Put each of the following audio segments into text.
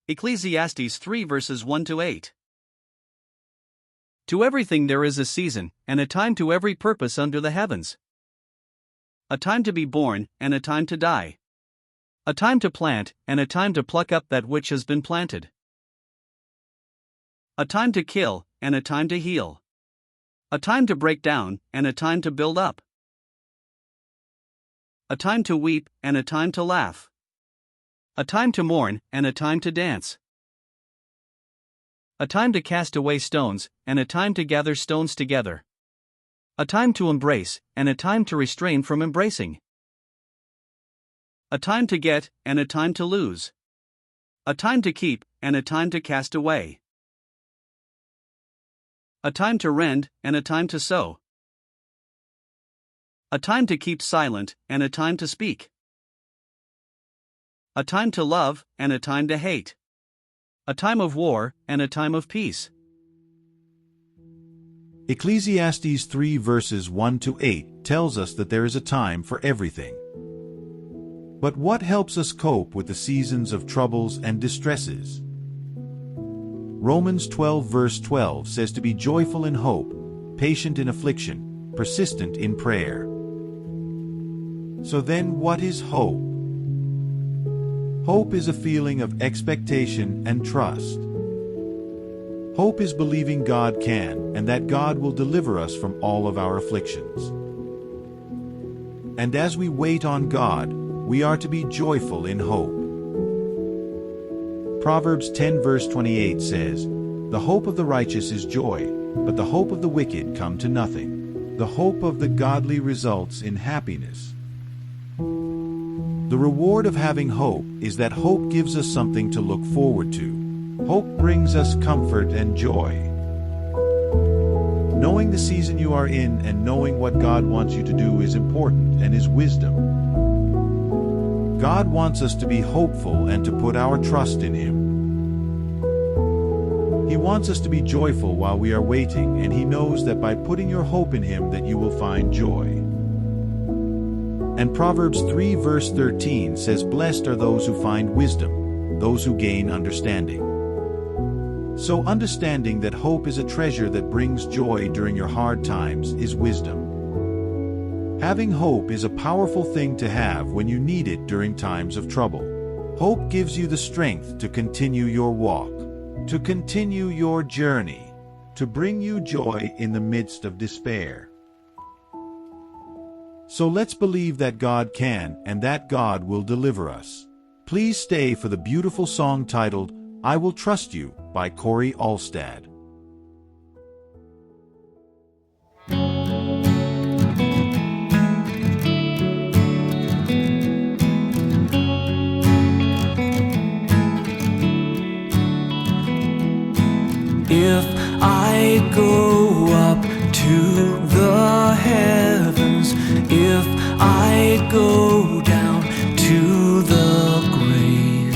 Ecclesiastes 3 verses 1 to 8. To everything there is a season, and a time to every purpose under the heavens. A time to be born, and a time to die. A time to plant, and a time to pluck up that which has been planted. A time to kill, and a time to heal. A time to break down, and a time to build up. A time to weep, and a time to laugh. A time to mourn, and a time to dance. A time to cast away stones, and a time to gather stones together. A time to embrace, and a time to restrain from embracing. A time to get, and a time to lose. A time to keep, and a time to cast away. A time to rend, and a time to sow. A time to keep silent, and a time to speak. A time to love, and a time to hate. A time of war, and a time of peace. Ecclesiastes 3 verses 1 to 8 tells us that there is a time for everything. But what helps us cope with the seasons of troubles and distresses? Romans 12 verse 12 says to be joyful in hope, patient in affliction, persistent in prayer. So then, what is hope? Hope is a feeling of expectation and trust. Hope is believing God can and that God will deliver us from all of our afflictions. And as we wait on God, we are to be joyful in hope. Proverbs 10 verse 28 says, "The hope of the righteous is joy, but the hope of the wicked come to nothing. The hope of the godly results in happiness." The reward of having hope is that hope gives us something to look forward to. Hope brings us comfort and joy. Knowing the season you are in and knowing what God wants you to do is important and is wisdom. God wants us to be hopeful and to put our trust in Him. He wants us to be joyful while we are waiting, and He knows that by putting your hope in Him that you will find joy. And Proverbs 3 verse 13 says, "Blessed are those who find wisdom, those who gain understanding." So understanding that hope is a treasure that brings joy during your hard times is wisdom. Having hope is a powerful thing to have when you need it during times of trouble. Hope gives you the strength to continue your walk, to continue your journey, to bring you joy in the midst of despair. So let's believe that God can and that God will deliver us. Please stay for the beautiful song titled, "I Will Trust You" by Cory Alstad. If I go up to the heavens, if I go down to the grave,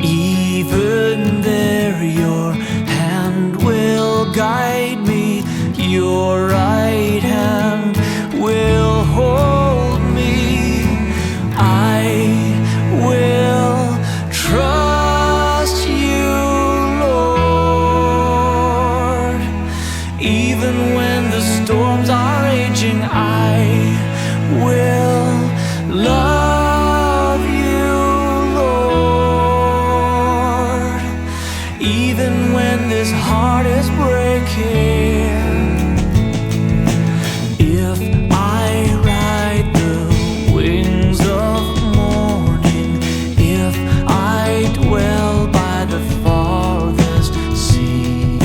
even there your hand will guide me, your right hand will hold me. I will trust you, Lord. Even when the storms are raging, I will love you, Lord. Even when this heart is breaking, if I ride the wings of morning, if I dwell by the farthest sea,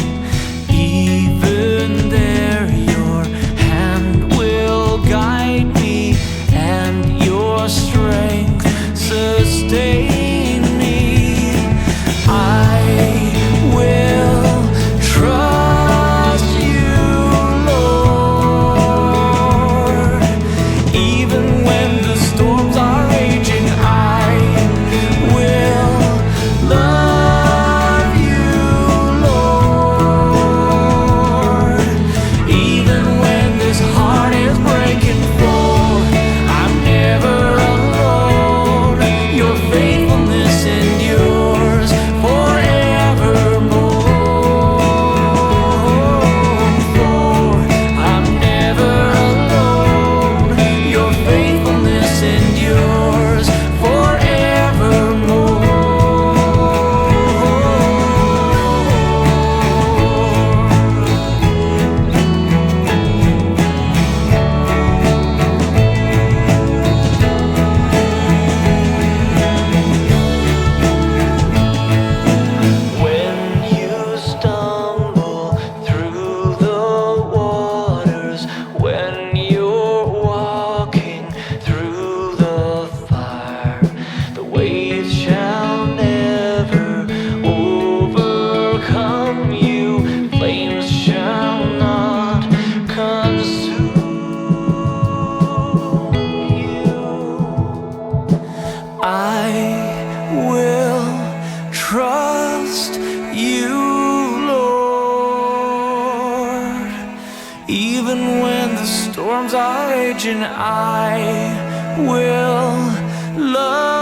even there your hand will guide me and your strength sustain me. I will trust I will trust you, Lord. Even when the storms are raging, I will love